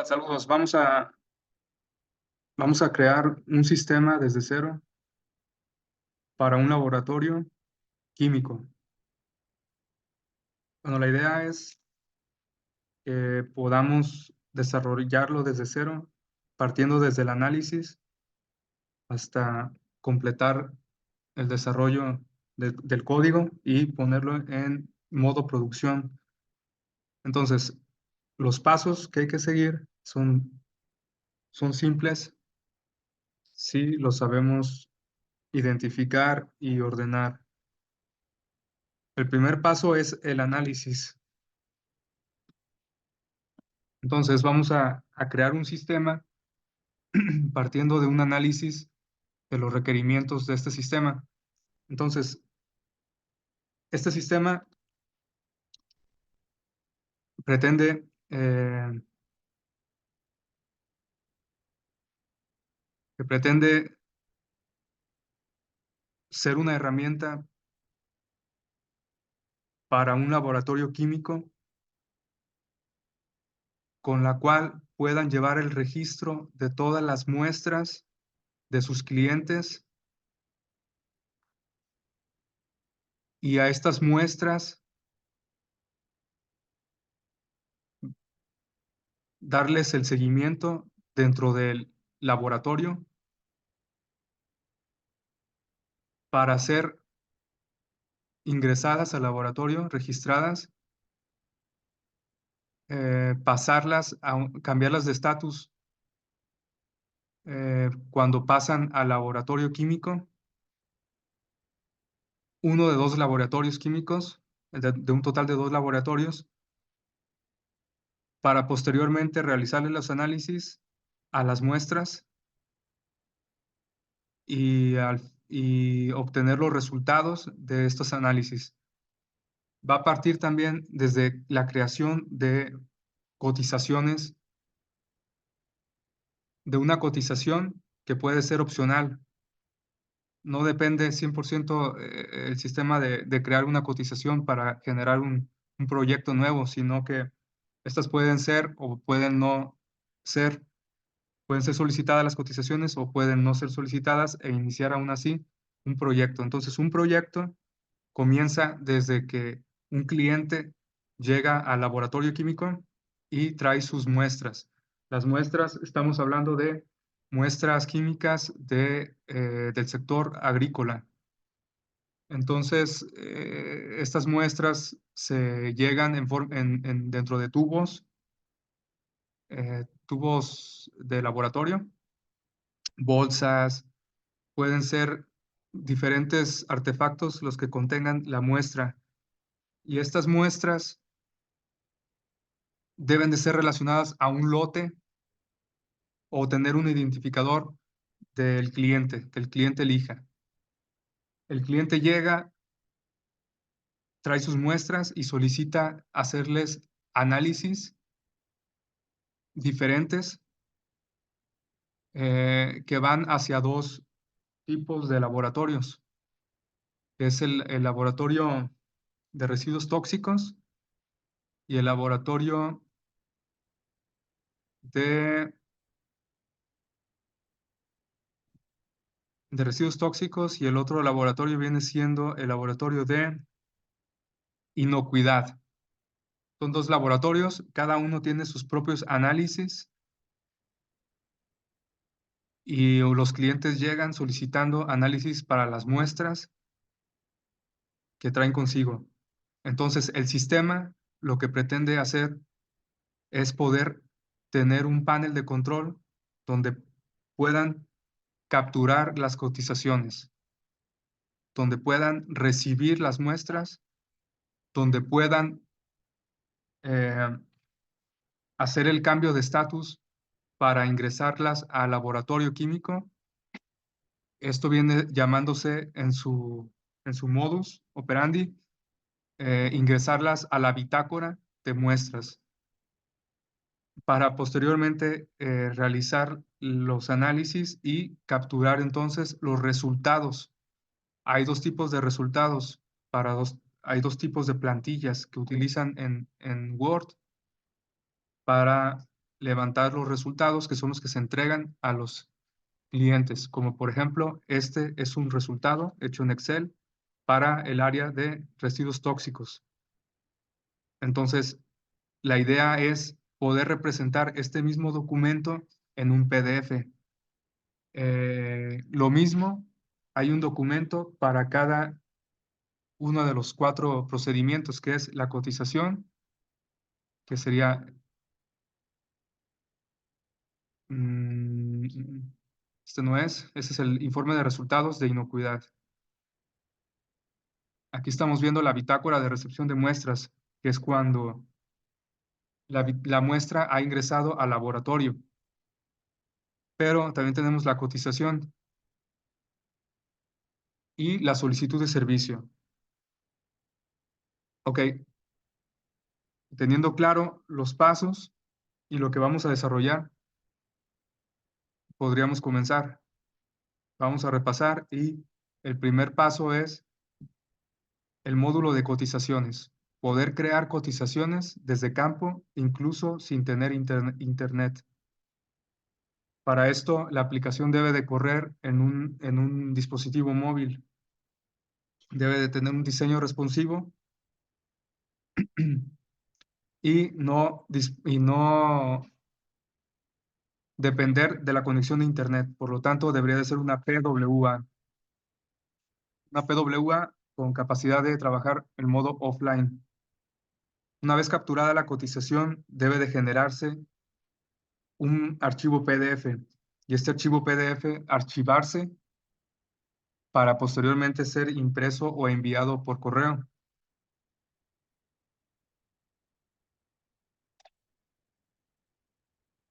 Saludos, vamos a crear un sistema desde cero para un laboratorio químico. Bueno, la idea es que podamos desarrollarlo desde cero, partiendo desde el análisis hasta completar el desarrollo del código y ponerlo en modo producción. Entonces, los pasos que hay que seguir son simples si los sabemos identificar y ordenar. El primer paso es el análisis. Entonces vamos a crear un sistema partiendo de un análisis de los requerimientos de este sistema. Entonces, este sistema pretende que pretende ser una herramienta para un laboratorio químico con la cual puedan llevar el registro de todas las muestras de sus clientes y a estas muestras darles el seguimiento dentro del laboratorio para ser ingresadas al laboratorio, registradas, pasarlas, cambiarlas de estatus cuando pasan al laboratorio químico, uno de dos laboratorios químicos, de un total de dos laboratorios, para posteriormente realizarle los análisis a las muestras y obtener los resultados de estos análisis. Va a partir también desde la creación de cotizaciones, de una cotización que puede ser opcional. No depende 100% el sistema de crear una cotización para generar un proyecto nuevo, sino que estas pueden ser o pueden no ser. Pueden ser solicitadas las cotizaciones o pueden no ser solicitadas e iniciar aún así un proyecto. Entonces, un proyecto comienza desde que un cliente llega al laboratorio químico y trae sus muestras. Las muestras, estamos hablando de muestras químicas del sector agrícola. Entonces, estas muestras se llegan dentro de tubos de laboratorio, bolsas, pueden ser diferentes artefactos los que contengan la muestra. Y estas muestras deben de ser relacionadas a un lote o tener un identificador del cliente, que el cliente elija. El cliente llega, trae sus muestras y solicita hacerles análisis diferentes que van hacia dos tipos de laboratorios. Es el laboratorio de residuos tóxicos y el laboratorio de residuos tóxicos y el otro laboratorio viene siendo el laboratorio de inocuidad. Son dos laboratorios, cada uno tiene sus propios análisis y los clientes llegan solicitando análisis para las muestras que traen consigo. Entonces, el sistema lo que pretende hacer es poder tener un panel de control donde puedan capturar las cotizaciones, donde puedan recibir las muestras, donde puedan hacer el cambio de estatus para ingresarlas al laboratorio químico. Esto viene llamándose en su modus operandi, ingresarlas a la bitácora de muestras. para posteriormente realizar los análisis y capturar entonces los resultados. Hay dos tipos de resultados, hay dos tipos de plantillas que utilizan en Word para levantar los resultados, que son los que se entregan a los clientes, como por ejemplo, este es un resultado hecho en Excel para el área de residuos tóxicos. Entonces, la idea es poder representar este mismo documento en un PDF. Lo mismo, hay un documento para cada uno de los 4 procedimientos, que es la cotización, que sería, mm, este no es, ese es el informe de resultados de inocuidad. Aquí estamos viendo la bitácora de recepción de muestras, que es cuando la muestra ha ingresado al laboratorio. Pero también tenemos la cotización y la solicitud de servicio. Ok, teniendo claro los pasos y lo que vamos a desarrollar, podríamos comenzar. Vamos a repasar y el primer paso es el módulo de cotizaciones. Poder crear cotizaciones desde campo, incluso sin tener internet. Para esto, la aplicación debe de correr en un dispositivo móvil. Debe de tener un diseño responsivo y no depender de la conexión de internet. Por lo tanto, debería de ser una PWA. Una PWA con capacidad de trabajar en modo offline. Una vez capturada la cotización, debe de generarse un archivo PDF y este archivo PDF archivarse para posteriormente ser impreso o enviado por correo.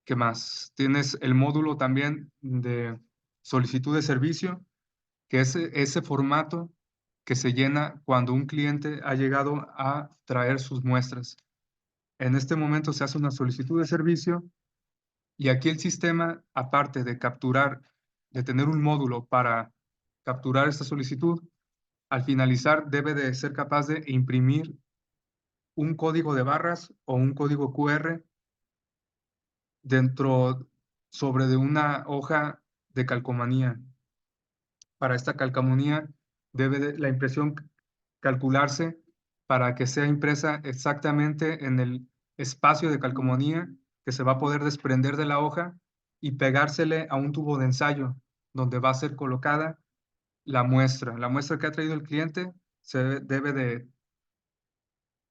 ¿Qué más? Tienes el módulo también de solicitud de servicio, que es ese formato que se llena cuando un cliente ha llegado a traer sus muestras. En este momento se hace una solicitud de servicio y aquí el sistema, aparte de capturar, de tener un módulo para capturar esta solicitud, al finalizar debe de ser capaz de imprimir un código de barras o un código QR dentro sobre de una hoja de calcomanía. Para esta calcomanía debe la impresión calcularse para que sea impresa exactamente en el espacio de calcomanía que se va a poder desprender de la hoja y pegársele a un tubo de ensayo donde va a ser colocada la muestra. La muestra que ha traído el cliente se debe de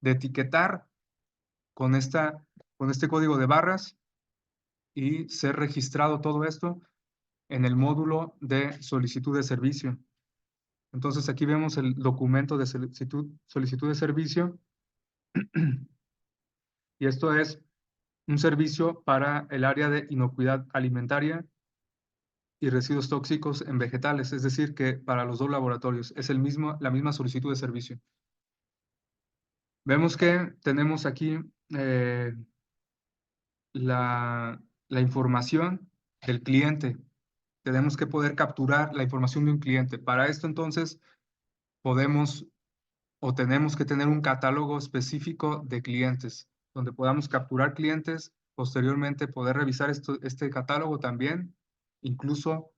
etiquetar con, con este código de barras y ser registrado todo esto en el módulo de solicitud de servicio. Entonces aquí vemos el documento de solicitud de servicio y esto es un servicio para el área de inocuidad alimentaria y residuos tóxicos en vegetales, es decir, que para los dos laboratorios es la misma solicitud de servicio. Vemos que tenemos aquí eh, la información del cliente. Tenemos que poder capturar la información de un cliente. Para esto entonces podemos o tenemos que tener un catálogo específico de clientes, donde podamos capturar clientes, posteriormente poder revisar este catálogo también, incluso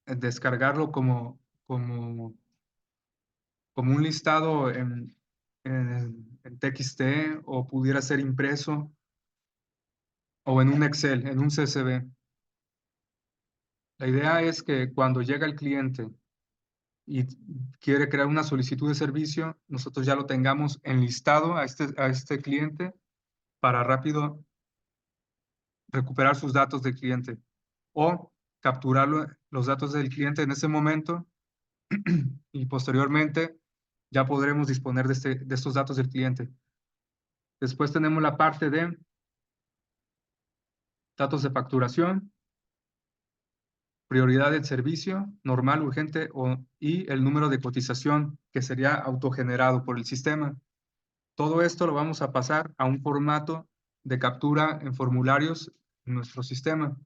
descargarlo como un listado en TXT o pudiera ser impreso o en un Excel, en un CSV. La idea es que cuando llega el cliente y quiere crear una solicitud de servicio, nosotros ya lo tengamos enlistado a este cliente para rápido recuperar sus datos del cliente o capturar los datos del cliente en ese momento y posteriormente ya podremos disponer de estos datos del cliente. Después tenemos la parte de datos de facturación, prioridad del servicio, normal, urgente y el número de cotización que sería autogenerado por el sistema. Todo esto lo vamos a pasar a un formato de captura en formularios en nuestro sistema.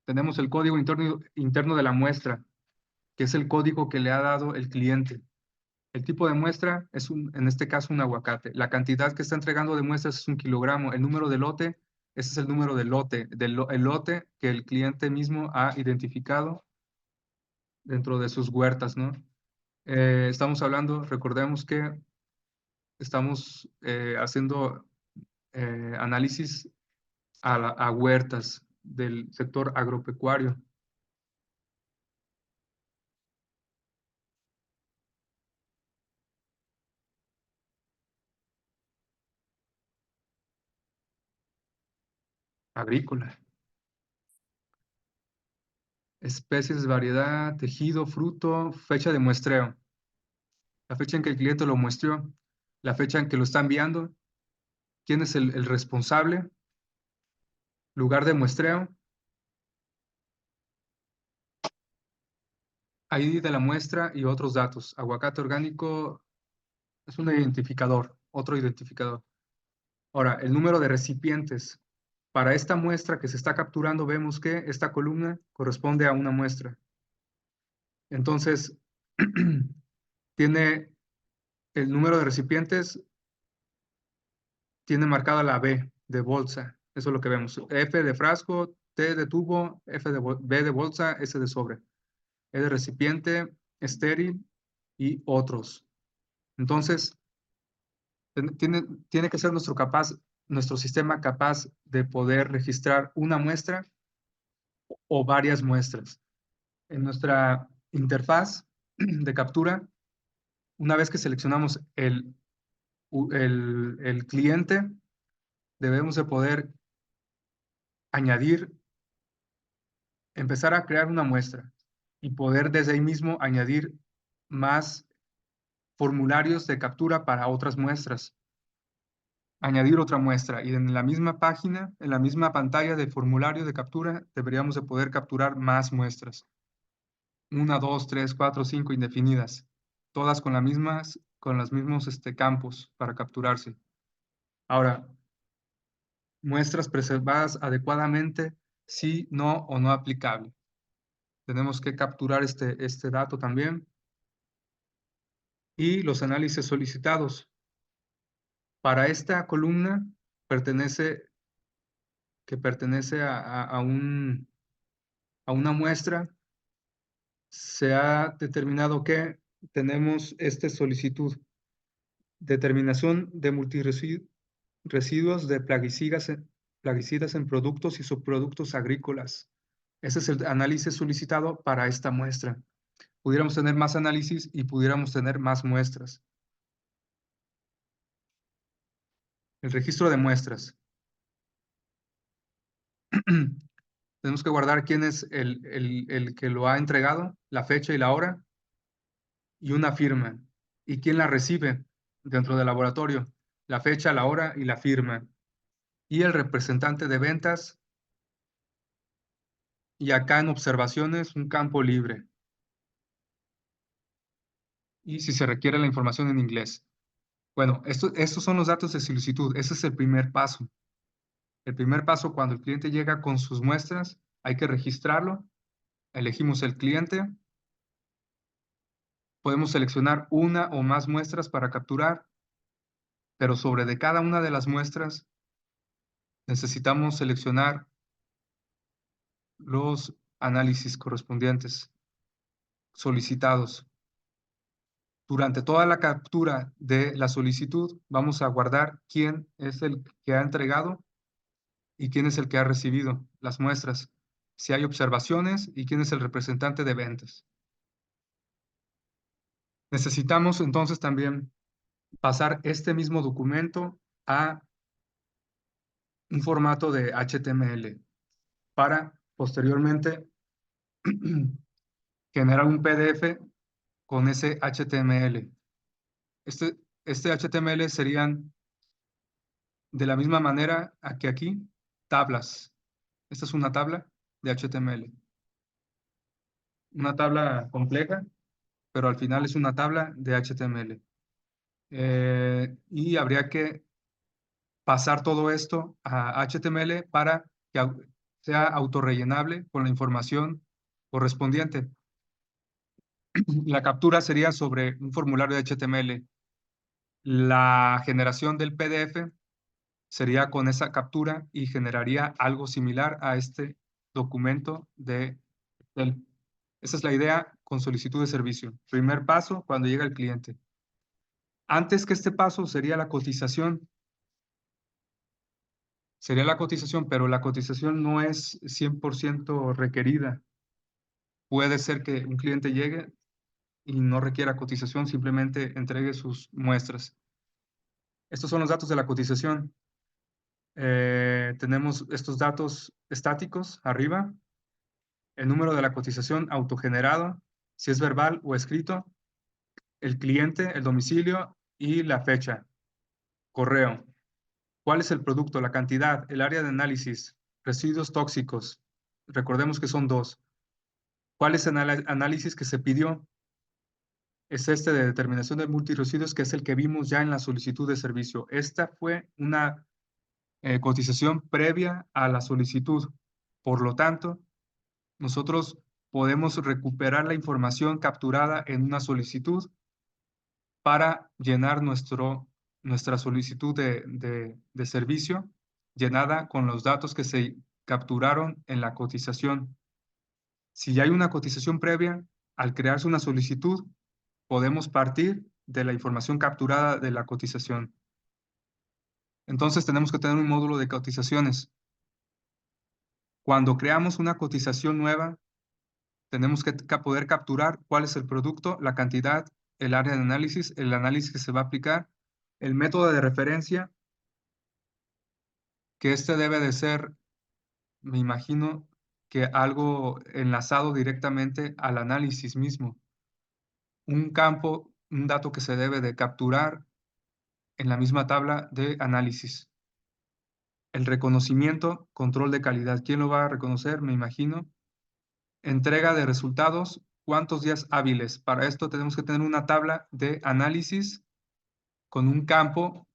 Tenemos el código interno de la muestra, que es el código que le ha dado el cliente. El tipo de muestra es, en este caso, un aguacate. La cantidad que está entregando de muestras es 1 kilogramo. El número de lote, ese es el número del lote, el lote que el cliente mismo ha identificado dentro de sus huertas, ¿no? Estamos hablando, recordemos que estamos haciendo análisis a huertas del sector agropecuario. Agrícola. Especies, variedad, tejido, fruto, fecha de muestreo. La fecha en que el cliente lo muestreó, la fecha en que lo está enviando, quién es el responsable, lugar de muestreo, ID de la muestra y otros datos. Aguacate orgánico es un identificador, otro identificador. Ahora, el número de recipientes. Para esta muestra que se está capturando, vemos que esta columna corresponde a una muestra. Entonces, tiene el número de recipientes, tiene marcada la B de bolsa. Eso es lo que vemos. F de frasco, T de tubo, B de bolsa, S de sobre. E de recipiente, estéril y otros. Entonces, tiene que ser nuestro sistema capaz de poder registrar una muestra o varias muestras. En nuestra interfaz de captura, una vez que seleccionamos el cliente, debemos de poder añadir, empezar a crear una muestra y poder desde ahí mismo añadir más formularios de captura para otras muestras. Añadir otra muestra y en la misma página, en la misma pantalla de formulario de captura, deberíamos de poder capturar más muestras. 1, 2, 3, 4, 5 indefinidas, todas con los mismos campos para capturarse. Ahora, muestras preservadas adecuadamente, sí, no o no aplicable. Tenemos que capturar este dato también. Y los análisis solicitados. Para esta columna que pertenece a una muestra, se ha determinado que tenemos esta solicitud. Determinación de multiresiduos de plaguicidas en productos y subproductos agrícolas. Ese es el análisis solicitado para esta muestra. Pudiéramos tener más análisis y pudiéramos tener más muestras. El registro de muestras. Tenemos que guardar quién es el que lo ha entregado, la fecha y la hora, y una firma. Y quién la recibe dentro del laboratorio, la fecha, la hora y la firma. Y el representante de ventas. Y acá en observaciones, un campo libre. Y si se requiere la información en inglés. Bueno, estos son los datos de solicitud. Ese es el primer paso. El primer paso, cuando el cliente llega con sus muestras, hay que registrarlo. Elegimos el cliente. Podemos seleccionar una o más muestras para capturar, pero sobre de cada una de las muestras necesitamos seleccionar los análisis correspondientes solicitados. Durante toda la captura de la solicitud vamos a guardar quién es el que ha entregado y quién es el que ha recibido las muestras, si hay observaciones y quién es el representante de ventas. Necesitamos entonces también pasar este mismo documento a un formato de HTML para posteriormente generar un PDF con ese HTML. Este HTML serían de la misma manera que aquí, tablas. Esta es una tabla de HTML. Una tabla compleja, pero al final es una tabla de HTML. Y habría que pasar todo esto a HTML para que sea autorrellenable con la información correspondiente. La captura sería sobre un formulario de HTML. La generación del PDF sería con esa captura y generaría algo similar a este documento de Excel. Esa es la idea con solicitud de servicio. Primer paso cuando llega el cliente. Antes que este paso sería la cotización. Sería la cotización, pero la cotización no es 100% requerida. Puede ser que un cliente llegue y no requiera cotización, simplemente entregue sus muestras. Estos son los datos de la cotización. Tenemos estos datos estáticos arriba, el número de la cotización autogenerado, si es verbal o escrito, el cliente, el domicilio y la fecha, correo. ¿Cuál es el producto? La cantidad, el área de análisis, residuos tóxicos. Recordemos que son dos. ¿Cuál es el análisis que se pidió? Es este de determinación de multiresiduos, que es el que vimos ya en la solicitud de servicio. Esta fue una cotización previa a la solicitud. Por lo tanto, nosotros podemos recuperar la información capturada en una solicitud para llenar nuestra solicitud de servicio, llenada con los datos que se capturaron en la cotización. Si ya hay una cotización previa, al crearse una solicitud, podemos partir de la información capturada de la cotización. Entonces tenemos que tener un módulo de cotizaciones. Cuando creamos una cotización nueva, tenemos que poder capturar cuál es el producto, la cantidad, el área de análisis, el análisis que se va a aplicar, el método de referencia, que este debe de ser, me imagino, que algo enlazado directamente al análisis mismo. Un campo, un dato que se debe de capturar en la misma tabla de análisis. El reconocimiento, control de calidad. ¿Quién lo va a reconocer? Me imagino. Entrega de resultados, ¿cuántos días hábiles? Para esto tenemos que tener una tabla de análisis con un campo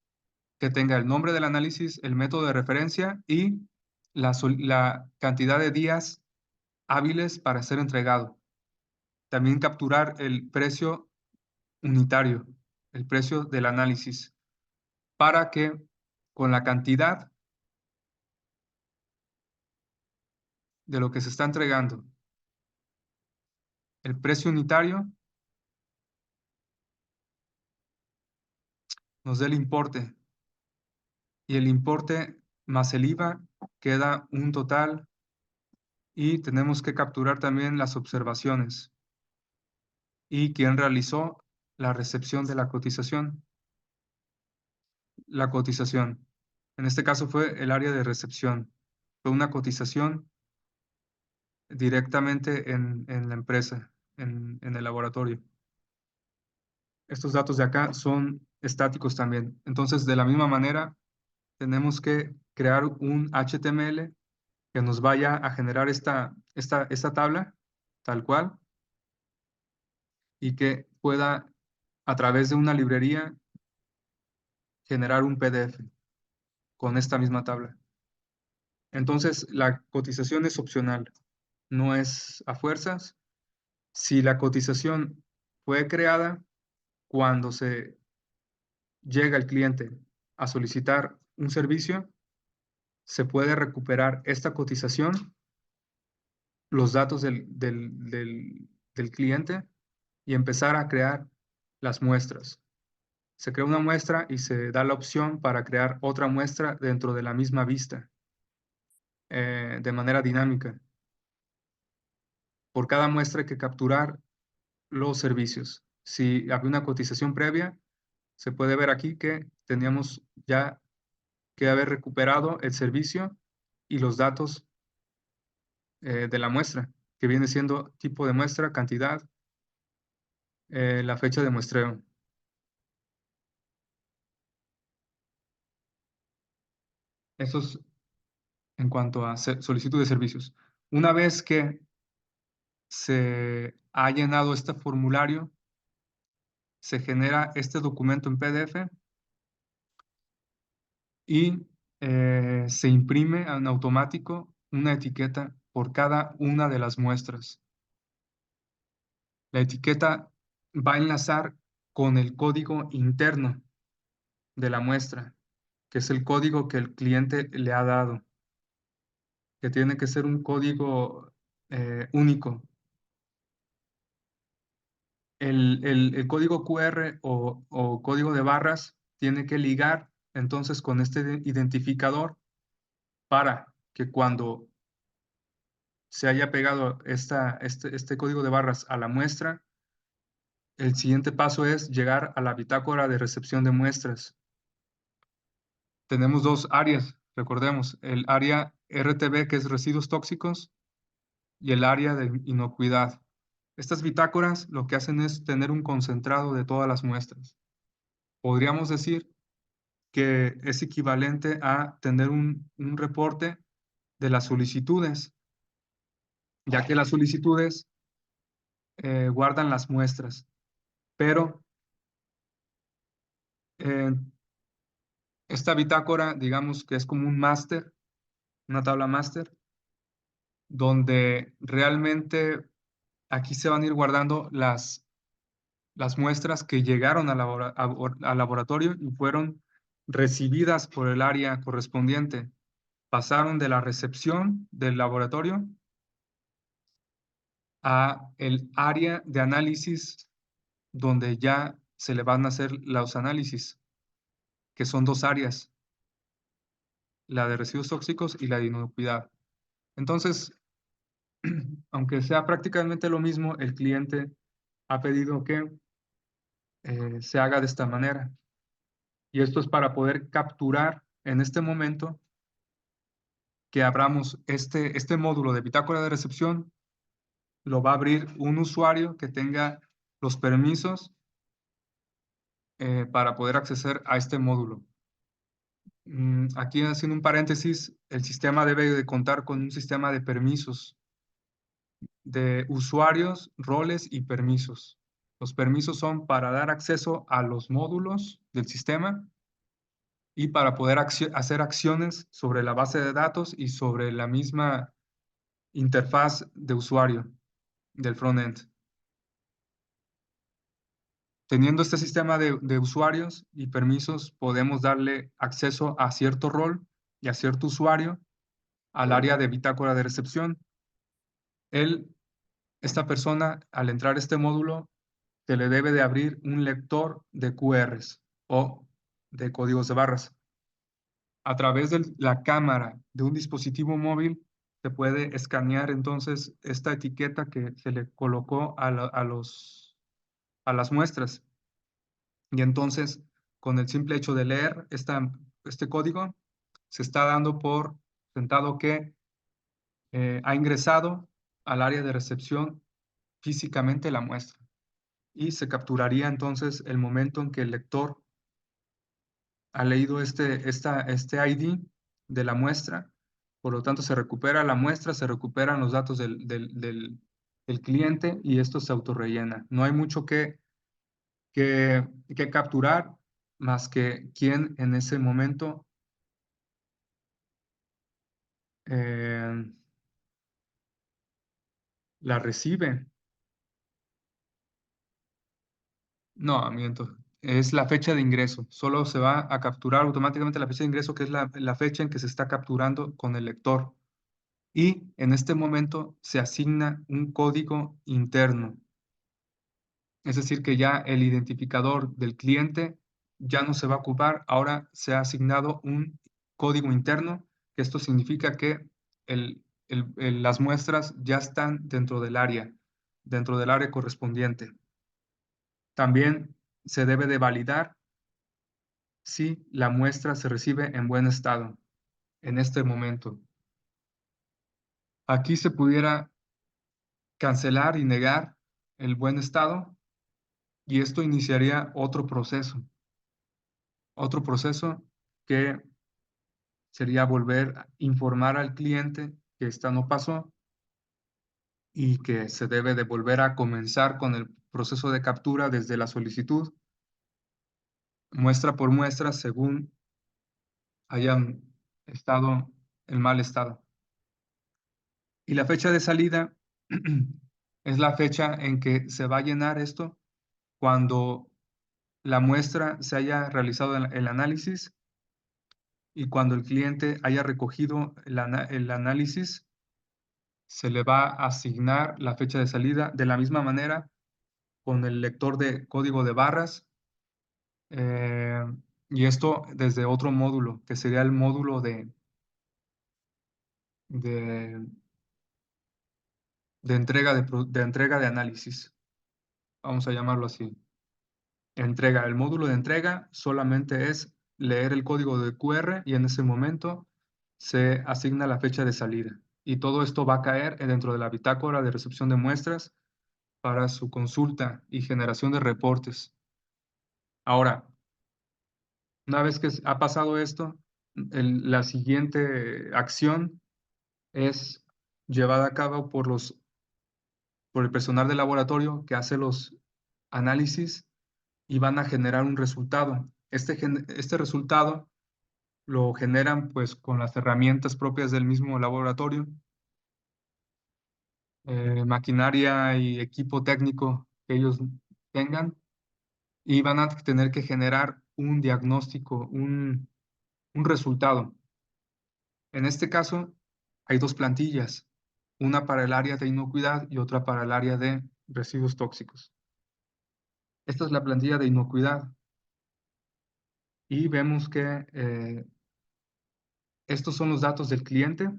que tenga el nombre del análisis, el método de referencia y la cantidad de días hábiles para ser entregado. También capturar el precio unitario, el precio del análisis, para que con la cantidad de lo que se está entregando, el precio unitario nos dé el importe, y el importe más el IVA queda un total, y tenemos que capturar también las observaciones y quién realizó la recepción de la cotización. La cotización. En este caso fue el área de recepción. Fue una cotización directamente en la empresa, en el laboratorio. Estos datos de acá son estáticos también. Entonces, de la misma manera, tenemos que crear un HTML que nos vaya a generar esta tabla, tal cual, y que pueda, a través de una librería, generar un PDF con esta misma tabla. Entonces, la cotización es opcional, no es a fuerzas. Si la cotización fue creada cuando se llega el cliente a solicitar un servicio, se puede recuperar esta cotización, los datos del cliente y empezar a crear las muestras. Se crea una muestra y se da la opción para crear otra muestra dentro de la misma vista, de manera dinámica. Por cada muestra hay que capturar los servicios. Si había una cotización previa, se puede ver aquí que teníamos ya que haber recuperado el servicio y los datos de la muestra, que viene siendo tipo de muestra, cantidad, la fecha de muestreo. Eso es en cuanto a solicitud de servicios. Una vez que se ha llenado este formulario, se genera este documento en PDF y se imprime en automático una etiqueta por cada una de las muestras. La etiqueta va a enlazar con el código interno de la muestra, que es el código que el cliente le ha dado, que tiene que ser un código único. El código QR o código de barras tiene que ligar entonces con este identificador para que cuando se haya pegado este código de barras a la muestra, el siguiente paso es llegar a la bitácora de recepción de muestras. Tenemos dos áreas, recordemos, el área RTB, que es residuos tóxicos, y el área de inocuidad. Estas bitácoras lo que hacen es tener un concentrado de todas las muestras. Podríamos decir que es equivalente a tener un reporte de las solicitudes, ya que las solicitudes guardan las muestras, pero eh, esta bitácora, digamos que es como un máster, una tabla máster, donde realmente aquí se van a ir guardando las muestras que llegaron al laboratorio y fueron recibidas por el área correspondiente. Pasaron de la recepción del laboratorio a el área de análisis donde ya se le van a hacer los análisis, que son dos áreas, la de residuos tóxicos y la de inocuidad. Entonces, aunque sea prácticamente lo mismo, el cliente ha pedido que se haga de esta manera. Y esto es para poder capturar en este momento que abramos este módulo de bitácora de recepción, lo va a abrir un usuario que tenga los permisos para poder acceder a este módulo. Aquí haciendo un paréntesis, el sistema debe de contar con un sistema de permisos, de usuarios, roles y permisos. Los permisos son para dar acceso a los módulos del sistema y para poder hacer acciones sobre la base de datos y sobre la misma interfaz de usuario del frontend. Teniendo este sistema de usuarios y permisos, podemos darle acceso a cierto rol y a cierto usuario al área de bitácora de recepción. Esta persona, al entrar a este módulo, se le debe de abrir un lector de QRs o de códigos de barras. A través de la cámara de un dispositivo móvil se puede escanear entonces esta etiqueta que se le colocó a las muestras. Y entonces, con el simple hecho de leer este código, se está dando por sentado que ha ingresado al área de recepción físicamente la muestra. Y se capturaría entonces el momento en que el lector ha leído este ID de la muestra. Por lo tanto, se recupera la muestra, se recuperan los datos del cliente y esto se autorrellena. No hay mucho que capturar más que quién en ese momento eh, la recibe. No, miento. Es la fecha de ingreso. Solo se va a capturar automáticamente la fecha de ingreso, que es la fecha en que se está capturando con el lector. Y en este momento se asigna un código interno. Es decir, que ya el identificador del cliente ya no se va a ocupar, ahora se ha asignado un código interno, que esto significa que las muestras ya están dentro del área correspondiente. También se debe de validar si la muestra se recibe en buen estado en este momento. Aquí se pudiera cancelar y negar el buen estado y esto iniciaría otro proceso que sería volver a informar al cliente que esta no pasó y que se debe de volver a comenzar con el proceso de captura desde la solicitud, muestra por muestra, según hayan estado en mal estado. Y la fecha de salida es la fecha en que se va a llenar esto cuando la muestra se haya realizado el análisis y cuando el cliente haya recogido el análisis, se le va a asignar la fecha de salida de la misma manera con el lector de código de barras, eh, y esto desde otro módulo, que sería el módulo de, de entrega de análisis. Vamos a llamarlo así. Entrega. El módulo de entrega solamente es leer el código de QR y en ese momento se asigna la fecha de salida. Y todo esto va a caer dentro de la bitácora de recepción de muestras para su consulta y generación de reportes. Ahora, una vez que ha pasado esto, la siguiente acción es llevada a cabo por el personal del laboratorio que hace los análisis y van a generar un resultado. Este resultado lo generan pues con las herramientas propias del mismo laboratorio, maquinaria y equipo técnico que ellos tengan, y van a tener que generar un diagnóstico, un resultado. En este caso, hay dos plantillas, una para el área de inocuidad y otra para el área de residuos tóxicos. Esta es la plantilla de inocuidad y vemos que estos son los datos del cliente.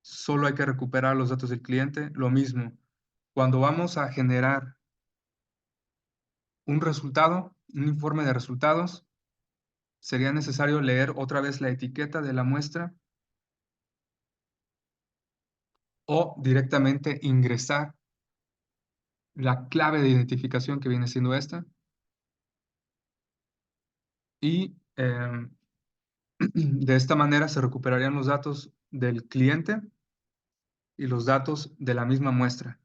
Solo hay que recuperar los datos del cliente. Lo mismo, cuando vamos a generar un resultado, un informe de resultados, sería necesario leer otra vez la etiqueta de la muestra o directamente ingresar la clave de identificación que viene siendo esta y de esta manera se recuperarían los datos del cliente y los datos de la misma muestra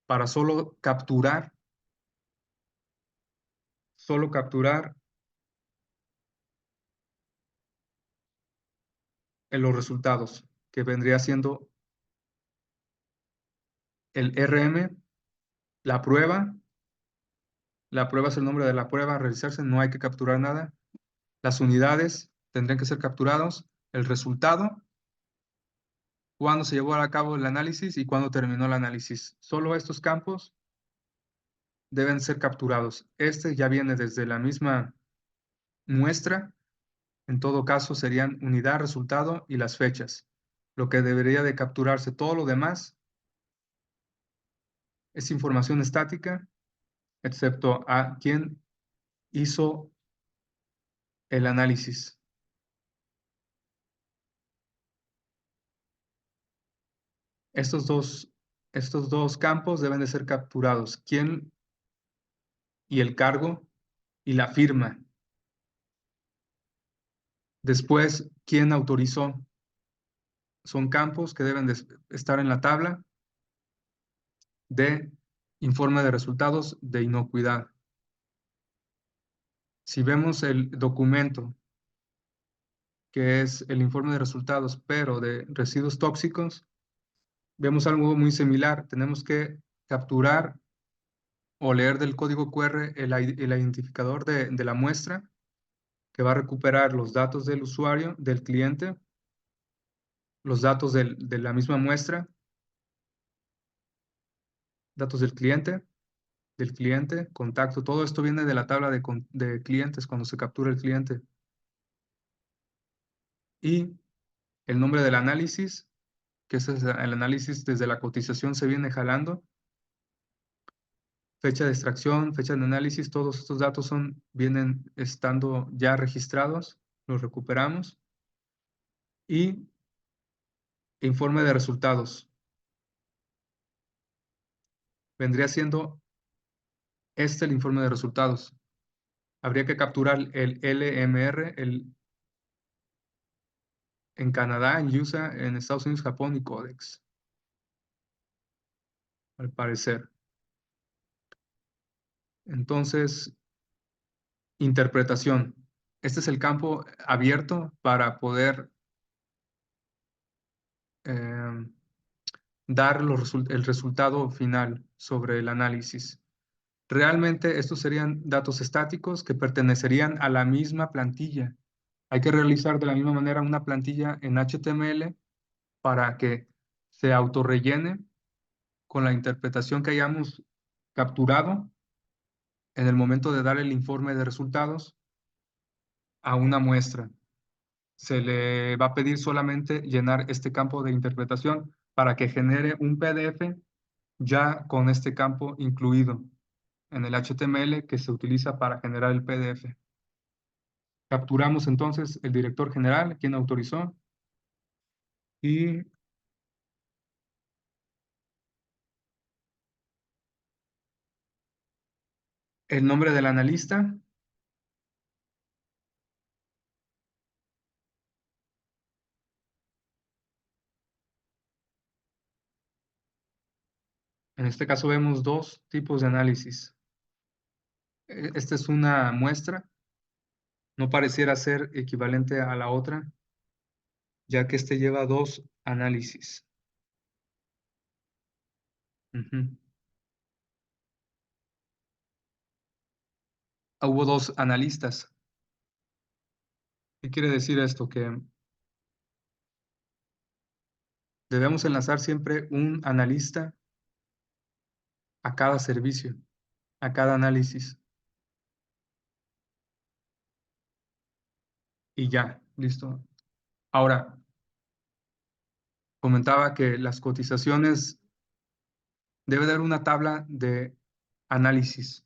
para solo capturar en los resultados, que vendría siendo el RM, la prueba. La prueba es el nombre de la prueba a realizarse, no hay que capturar nada. Las unidades tendrían que ser capturados, el resultado, cuándo se llevó a cabo el análisis y cuándo terminó el análisis. Solo estos campos deben ser capturados. Este ya viene desde la misma muestra. En todo caso, serían unidad, resultado y las fechas. Lo que debería de capturarse, todo lo demás es información estática, excepto a quién hizo el análisis. Estos dos campos deben de ser capturados. ¿Quién y el cargo y la firma? Después, ¿quién autorizó? Son campos que deben de estar en la tabla de informe de resultados de inocuidad. Si vemos el documento, que es el informe de resultados, pero de residuos tóxicos, vemos algo muy similar. Tenemos que capturar o leer del código QR el identificador de la muestra, que va a recuperar los datos del usuario, del cliente, los datos de la misma muestra, datos del cliente, contacto. Todo esto viene de la tabla de clientes cuando se captura el cliente. Y el nombre del análisis, que ese es el análisis desde la cotización se viene jalando. Fecha de extracción, fecha de análisis, todos estos datos vienen estando ya registrados, los recuperamos. Y informe de resultados. Vendría siendo el informe de resultados. Habría que capturar el LMR en Canadá, en USA, en Estados Unidos, Japón y Codex, al parecer. Entonces, interpretación. Este es el campo abierto para poder em, dar el resultado final sobre el análisis. Realmente estos serían datos estáticos que pertenecerían a la misma plantilla. Hay que realizar de la misma manera una plantilla en HTML para que se autorrellene con la interpretación que hayamos capturado en el momento de dar el informe de resultados a una muestra. Se le va a pedir solamente llenar este campo de interpretación para que genere un PDF ya con este campo incluido en el HTML que se utiliza para generar el PDF. Capturamos entonces el director general, quien autorizó, y el nombre del analista. En este caso vemos dos tipos de análisis. Esta es una muestra, no pareciera ser equivalente a la otra, ya que este lleva dos análisis. Ujú. Hubo dos analistas. ¿Qué quiere decir esto? Que debemos enlazar siempre un analista a cada servicio, a cada análisis. Y ya, listo. Ahora, comentaba que las cotizaciones, debe de haber una tabla de análisis,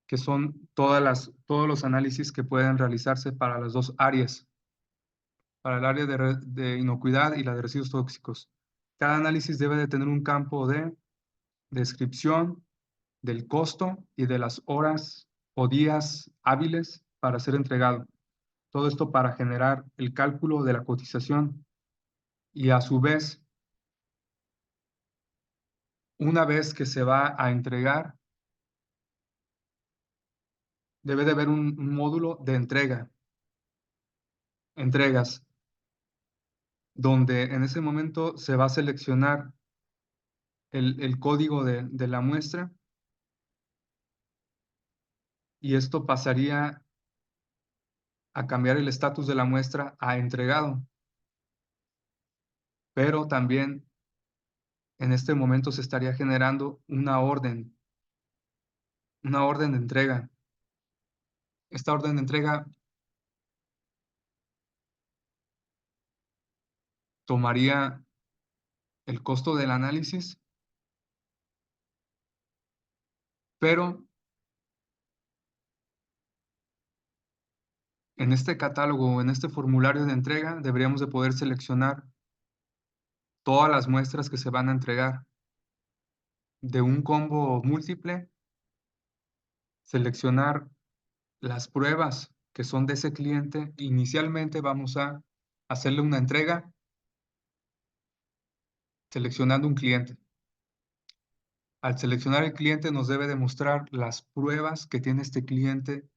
que son todos los análisis que pueden realizarse para las dos áreas, para el área de inocuidad y la de residuos tóxicos. Cada análisis debe de tener un campo de descripción del costo y de las horas o días hábiles para ser entregado. Todo esto para generar el cálculo de la cotización y a su vez, una vez que se va a entregar, debe de haber un módulo de entregas, donde en ese momento se va a seleccionar el código de la muestra y esto pasaría a cambiar el estatus de la muestra a entregado. Pero también en este momento se estaría generando una orden de entrega. Esta orden de entrega tomaría el costo del análisis, pero en este catálogo o en este formulario de entrega deberíamos de poder seleccionar todas las muestras que se van a entregar. De un combo múltiple, seleccionar las pruebas que son de ese cliente. Inicialmente vamos a hacerle una entrega seleccionando un cliente. Al seleccionar el cliente nos debe demostrar las pruebas que tiene este cliente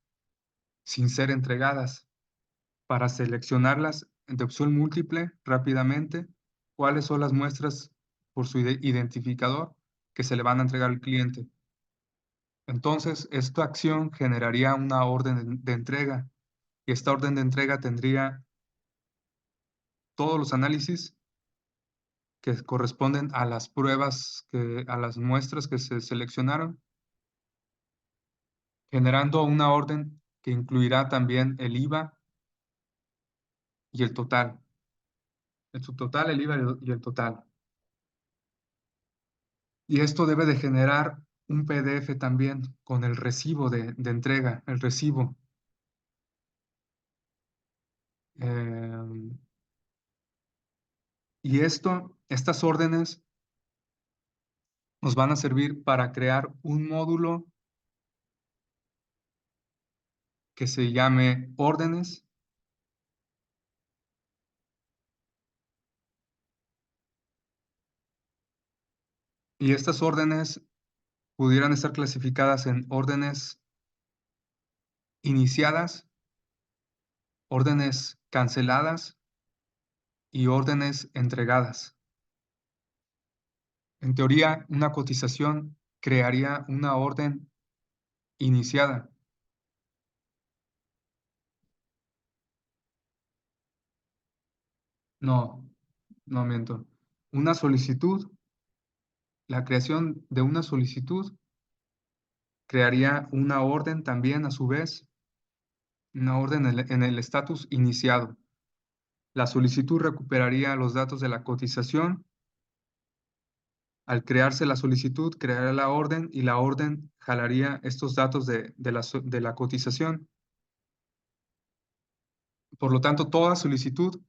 sin ser entregadas para seleccionarlas de opción múltiple rápidamente, cuáles son las muestras por su identificador que se le van a entregar al cliente. Entonces, esta acción generaría una orden de entrega y esta orden de entrega tendría todos los análisis que corresponden a las pruebas, a las muestras que se seleccionaron, generando una orden que incluirá también el IVA y el total. El subtotal, el IVA y el total. Y esto debe de generar un PDF también con el recibo de entrega, el recibo. Em, y estas órdenes nos van a servir para crear un módulo que se llame órdenes. Y estas órdenes pudieran estar clasificadas en órdenes iniciadas órdenes canceladas y órdenes entregadas. En teoría, una cotización crearía una orden iniciada. No, no miento. Una solicitud, la creación de una solicitud crearía una orden también a su vez, una orden en el estatus iniciado. La solicitud recuperaría los datos de la cotización. Al crearse la solicitud, creará la orden y la orden jalaría estos datos de la cotización. Por lo tanto, toda solicitud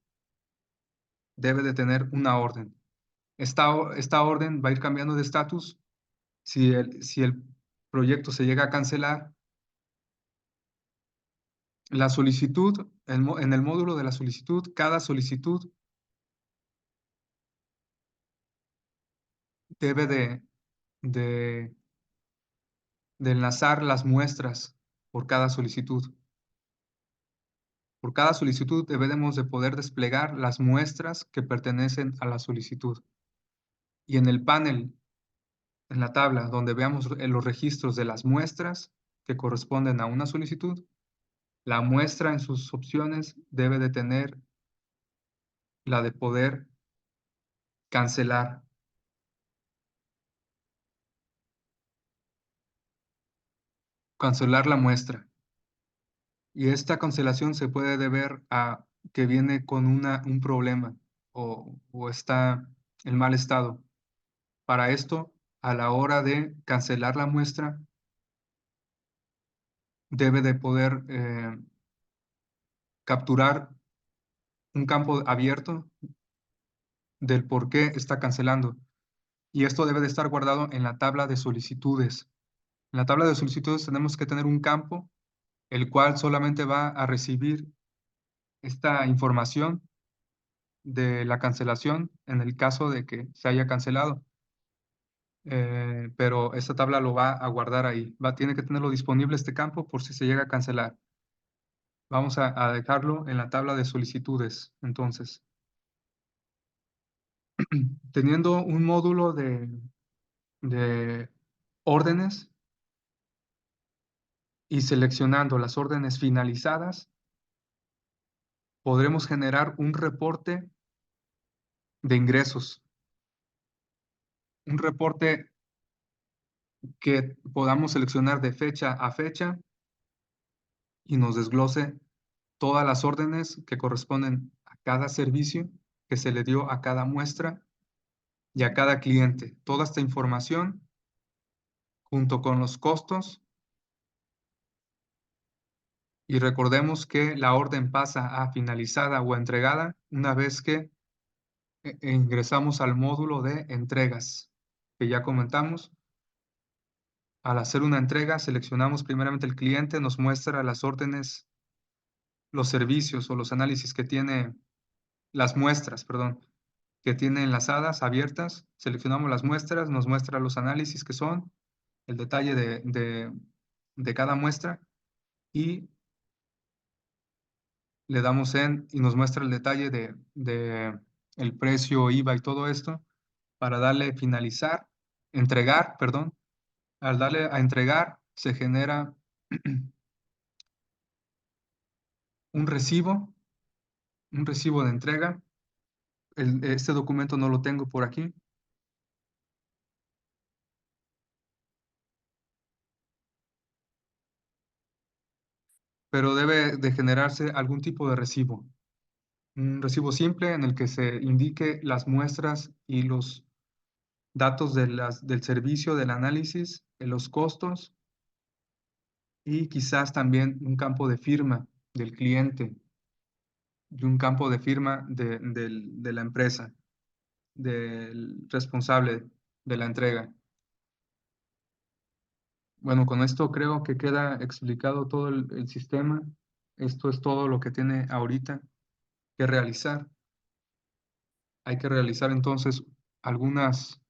debe de tener una orden. Esta orden va a ir cambiando de estatus. Si el proyecto se llega a cancelar, la solicitud, en el módulo de la solicitud, cada solicitud debe de, de enlazar las muestras por cada solicitud. Por cada solicitud debemos de poder desplegar las muestras que pertenecen a la solicitud. Y en el panel, en la tabla donde veamos los registros de las muestras que corresponden a una solicitud, la muestra en sus opciones debe de tener la de poder cancelar, cancelar la muestra. Y esta cancelación se puede deber a que viene con un problema o está en mal estado. Para esto, a la hora de cancelar la muestra, debe de poder capturar un campo abierto del por qué está cancelando. Y esto debe de estar guardado en la tabla de solicitudes. En la tabla de solicitudes tenemos que tener un campo el cual solamente va a recibir esta información de la cancelación en el caso de que se haya cancelado. Pero esta tabla lo va a guardar ahí. Tiene que tenerlo disponible este campo por si se llega a cancelar. Vamos a dejarlo en la tabla de solicitudes. Entonces, teniendo un módulo de órdenes y seleccionando las órdenes finalizadas, podremos generar un reporte de ingresos. Un reporte que podamos seleccionar de fecha a fecha y nos desglose todas las órdenes que corresponden a cada servicio que se le dio a cada muestra y a cada cliente. Toda esta información, junto con los costos, y recordemos que la orden pasa a finalizada o entregada una vez que ingresamos al módulo de entregas, que ya comentamos. Al hacer una entrega, seleccionamos primeramente el cliente, nos muestra las órdenes, los servicios o los análisis que tiene, las muestras, perdón, que tiene enlazadas, abiertas. Seleccionamos las muestras, nos muestra los análisis que son, el detalle de cada muestra y le damos en y nos muestra el detalle de el precio, IVA y todo esto para darle finalizar, entregar, perdón. Al darle a entregar, se genera un recibo, un recibo de entrega. Este documento no lo tengo por aquí, pero debe de generarse algún tipo de recibo. Un recibo simple en el que se indique las muestras y los datos del servicio, del análisis, de los costos y quizás también un campo de firma del cliente y un campo de firma de la empresa, del responsable de la entrega. Bueno, con esto creo que queda explicado todo el sistema. Esto es todo lo que tiene ahorita que realizar. Hay que realizar entonces algunas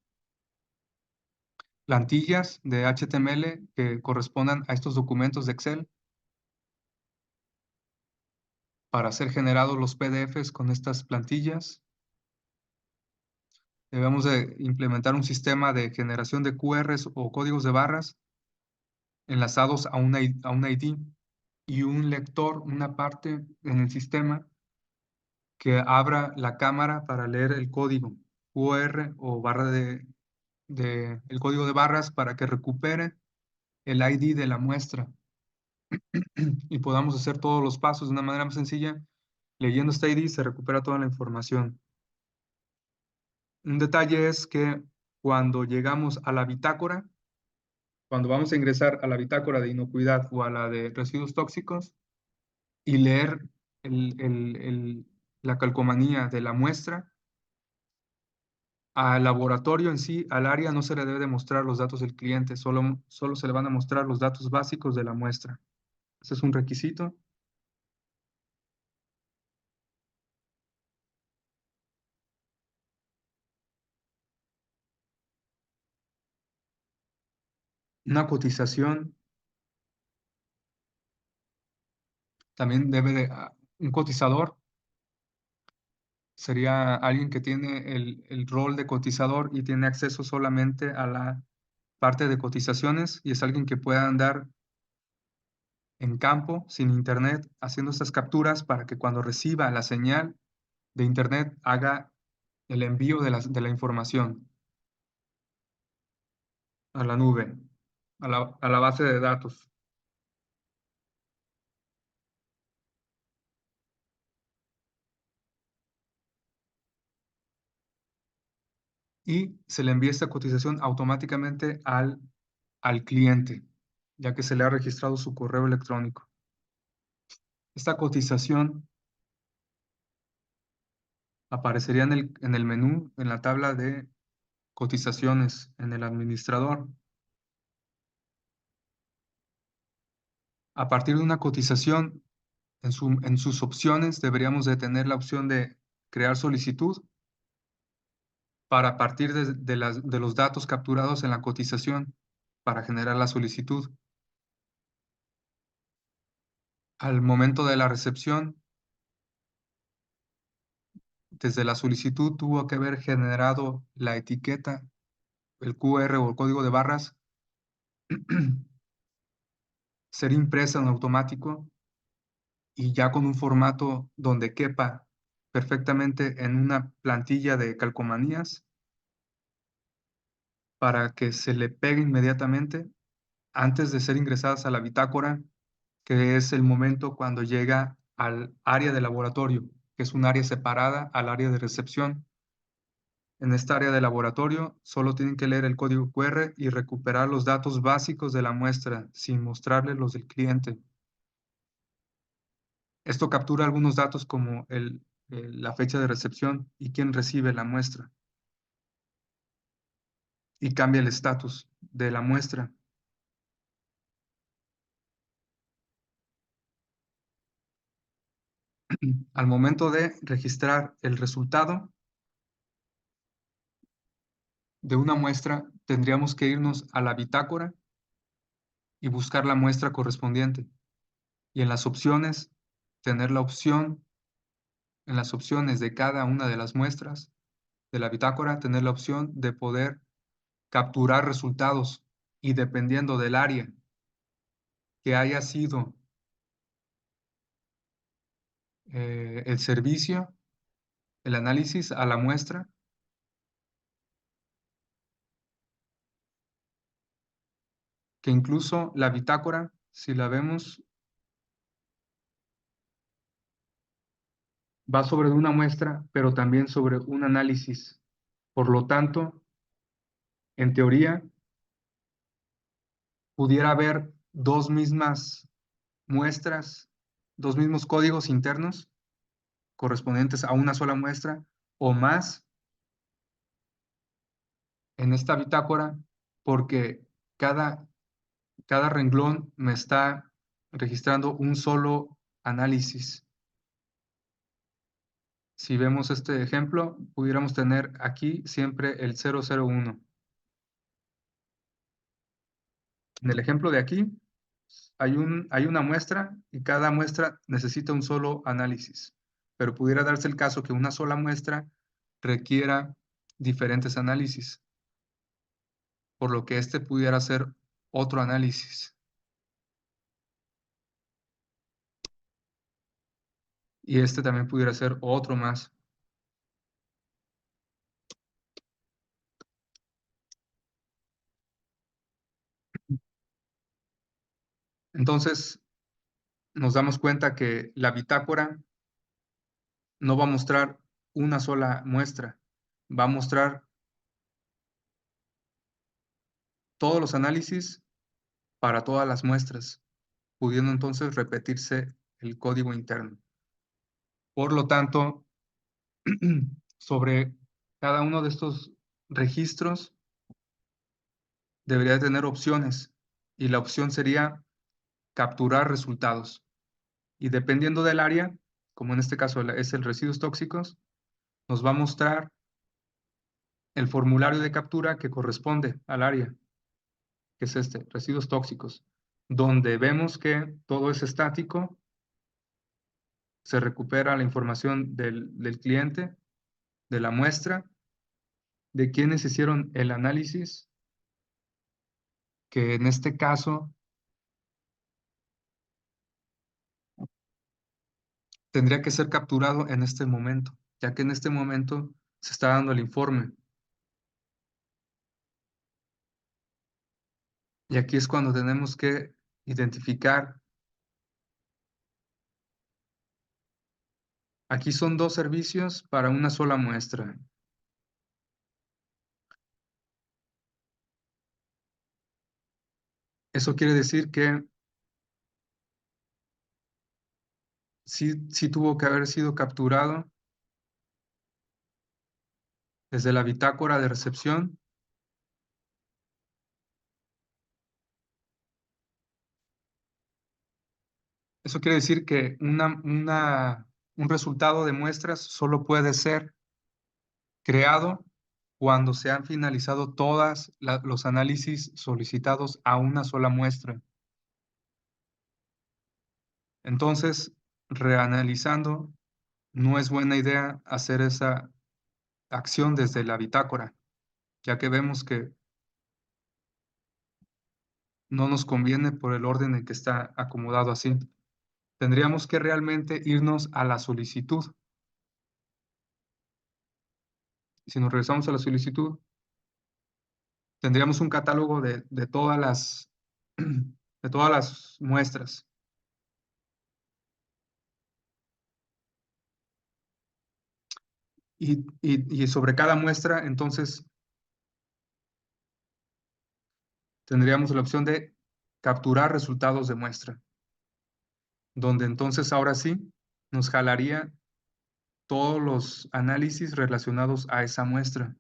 plantillas de HTML que correspondan a estos documentos de Excel. Para ser generados los PDFs con estas plantillas, debemos de implementar un sistema de generación de QRs o códigos de barras enlazados a un ID y un lector, una parte en el sistema que abra la cámara para leer el código QR o barra el código de barras para que recupere el ID de la muestra y podamos hacer todos los pasos de una manera más sencilla. Leyendo este ID se recupera toda la información. Un detalle es que cuando llegamos a la bitácora, cuando vamos a ingresar a la bitácora de inocuidad o a la de residuos tóxicos y leer la calcomanía de la muestra, al laboratorio en sí, al área, no se le debe de mostrar los datos del cliente, solo se le van a mostrar los datos básicos de la muestra. Ese es un requisito. Una cotización también un cotizador sería alguien que tiene el rol de cotizador y tiene acceso solamente a la parte de cotizaciones y es alguien que pueda andar en campo, sin internet, haciendo estas capturas para que cuando reciba la señal de internet haga el envío de la información a la nube, a la base de datos. Y se le envía esta cotización automáticamente al cliente, ya que se le ha registrado su correo electrónico. Esta cotización aparecería en el menú, en la tabla de cotizaciones, en el administrador. A partir de una cotización, en sus opciones deberíamos de tener la opción de crear solicitud para partir de los datos capturados en la cotización para generar la solicitud. Al momento de la recepción, desde la solicitud tuvo que haber generado la etiqueta, el QR o el código de barras, ser impresa en automático y ya con un formato donde quepa perfectamente en una plantilla de calcomanías para que se le pegue inmediatamente antes de ser ingresadas a la bitácora, que es el momento cuando llega al área de laboratorio, que es un área separada al área de recepción. En esta área de laboratorio solo tienen que leer el código QR y recuperar los datos básicos de la muestra sin mostrarle los del cliente. Esto captura algunos datos como la fecha de recepción y quién recibe la muestra y cambia el estatus de la muestra. Al momento de registrar el resultado de una muestra, tendríamos que irnos a la bitácora y buscar la muestra correspondiente. Y en las opciones, tener la opción, en las opciones de cada una de las muestras de la bitácora, tener la opción de poder capturar resultados y dependiendo del área que haya sido el servicio, el análisis a la muestra, que incluso la bitácora, si la vemos, va sobre una muestra, pero también sobre un análisis. Por lo tanto, en teoría, pudiera haber dos mismas muestras, dos mismos códigos internos correspondientes a una sola muestra o más en esta bitácora, porque cada, cada renglón me está registrando un solo análisis. Si vemos este ejemplo, pudiéramos tener aquí siempre el 001. En el ejemplo de aquí, Hay una muestra y cada muestra necesita un solo análisis, pero pudiera darse el caso que una sola muestra requiera diferentes análisis, por lo que este pudiera ser otro análisis y este también pudiera ser otro más. Entonces, nos damos cuenta que la bitácora no va a mostrar una sola muestra, va a mostrar todos los análisis para todas las muestras, pudiendo entonces repetirse el código interno. Por lo tanto, sobre cada uno de estos registros debería tener opciones y la opción sería capturar resultados. Y dependiendo del área, como en este caso es el residuos tóxicos, nos va a mostrar el formulario de captura que corresponde al área, que es este, residuos tóxicos, donde vemos que todo es estático, se recupera la información del cliente, de la muestra, de quienes hicieron el análisis, que en este caso tendría que ser capturado en este momento, ya que en este momento se está dando el informe. Y aquí es cuando tenemos que identificar. Aquí son dos servicios para una sola muestra. Eso quiere decir que sí tuvo que haber sido capturado desde la bitácora de recepción. Eso quiere decir que un resultado de muestras solo puede ser creado cuando se han finalizado todos los análisis solicitados a una sola muestra. Entonces, reanalizando, no es buena idea hacer esa acción desde la bitácora, ya que vemos que no nos conviene por el orden en que está acomodado así. Tendríamos que realmente irnos a la solicitud. Si nos regresamos a la solicitud, tendríamos un catálogo de todas de todas las muestras. Y sobre cada muestra, entonces, tendríamos la opción de capturar resultados de muestra, donde entonces ahora sí nos jalaría todos los análisis relacionados a esa muestra.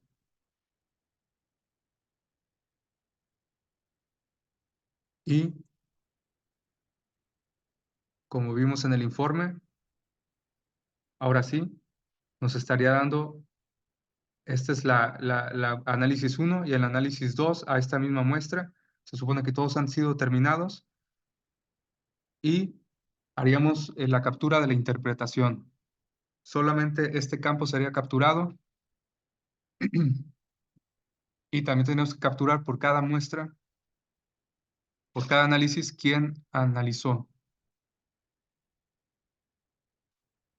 Y como vimos en el informe, ahora sí nos estaría dando, esta es la análisis 1 y el análisis 2 a esta misma muestra. Se supone que todos han sido terminados y haríamos la captura de la interpretación. Solamente este campo sería capturado y también tenemos que capturar por cada muestra, por cada análisis, quién analizó,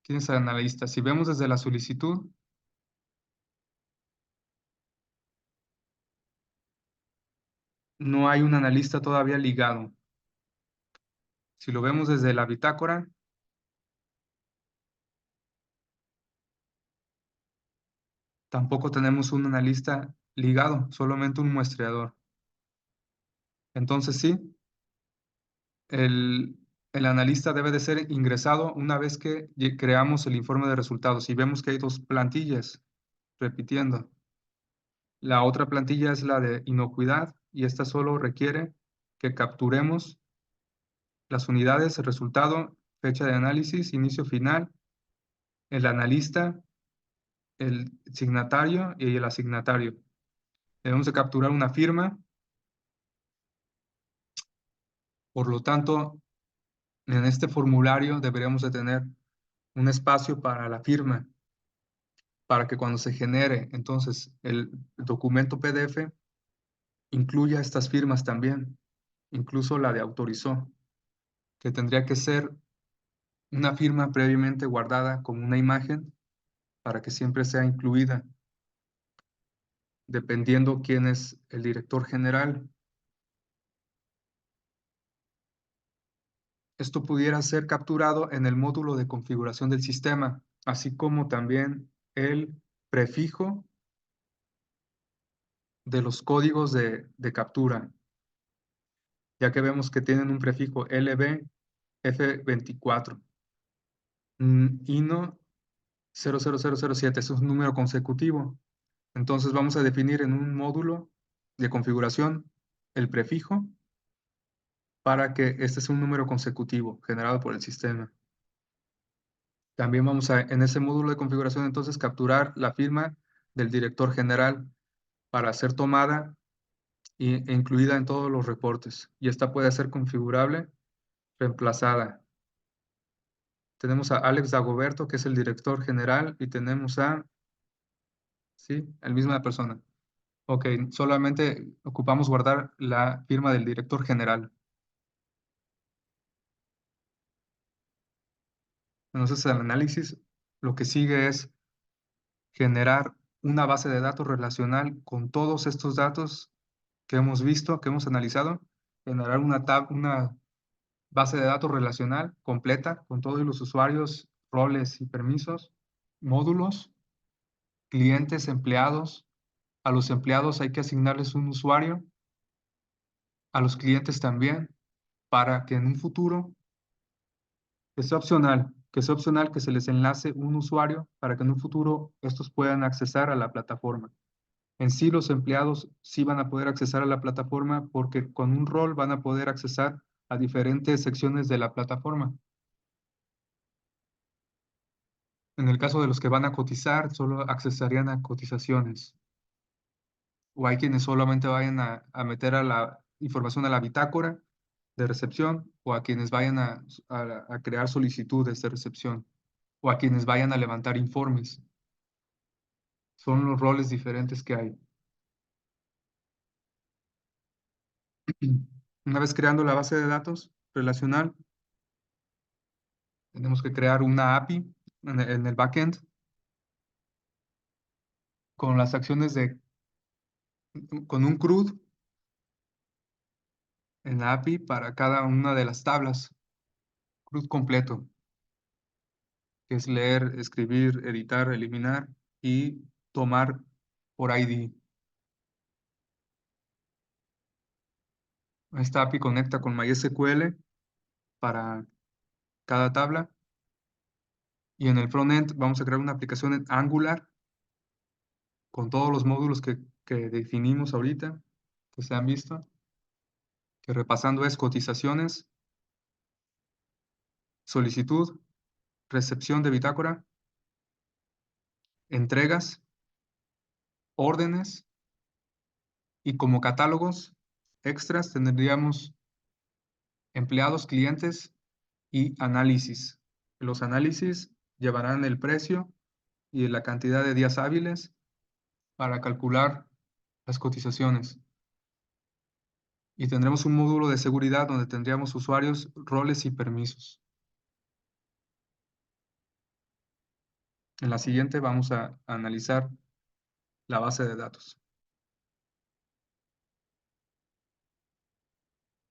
quién es el analista. Si vemos desde la solicitud, no hay un analista todavía ligado. Si lo vemos desde la bitácora, tampoco tenemos un analista ligado, solamente un muestreador. Entonces sí, el, el analista debe de ser ingresado una vez que creamos el informe de resultados y vemos que hay dos plantillas repitiendo. La otra plantilla es la de inocuidad y esta solo requiere que capturemos las unidades, el resultado, fecha de análisis, inicio final, el analista, el signatario y el asignatario. Debemos de capturar una firma Por lo tanto, en este formulario deberíamos de tener un espacio para la firma, para que cuando se genere entonces el documento PDF incluya estas firmas también, incluso la de autorizó, que tendría que ser una firma previamente guardada como una imagen para que siempre sea incluida, dependiendo quién es el director general. Esto pudiera ser capturado en el módulo de configuración del sistema, así como también el prefijo de los códigos de captura, ya que vemos que tienen un prefijo LB INO 00007, es un número consecutivo. Entonces vamos a definir en un módulo de configuración el prefijo para que este sea un número consecutivo generado por el sistema. También vamos a, en ese módulo de configuración, entonces capturar la firma del director general para ser tomada e incluida en todos los reportes. Y esta puede ser configurable, reemplazada. Tenemos a Alex Dagoberto, que es el director general, y tenemos a, sí, la misma persona. Ok, solamente ocupamos guardar la firma del director general. Entonces, el análisis, lo que sigue es generar una base de datos relacional con todos estos datos que hemos visto, que hemos analizado, generar una base de datos relacional completa con todos los usuarios, roles y permisos, módulos, clientes, empleados. A los empleados hay que asignarles un usuario, a los clientes también, para que en un futuro, que sea opcional que se les enlace un usuario para que en un futuro estos puedan accesar a la plataforma. En sí, los empleados sí van a poder accesar a la plataforma porque con un rol van a poder accesar a diferentes secciones de la plataforma. En el caso de los que van a cotizar, solo accesarían a cotizaciones. O hay quienes solamente vayan a meter a la información a la bitácora de recepción, o a quienes vayan a crear solicitudes de recepción, o a quienes vayan a levantar informes. Son los roles diferentes que hay. Una vez creando la base de datos relacional, tenemos que crear una API en el backend con las acciones con un CRUD en la API para cada una de las tablas, CRUD completo, que es leer, escribir, editar, eliminar y tomar por ID. Esta API conecta con MySQL para cada tabla y en el frontend vamos a crear una aplicación en Angular con todos los módulos que definimos ahorita, que se han visto, que repasando es cotizaciones, solicitud, recepción de bitácora, entregas, órdenes y como catálogos extras tendríamos empleados, clientes y análisis. Los análisis llevarán el precio y la cantidad de días hábiles para calcular las cotizaciones. Y tendremos un módulo de seguridad donde tendríamos usuarios, roles y permisos. En la siguiente vamos a analizar la base de datos.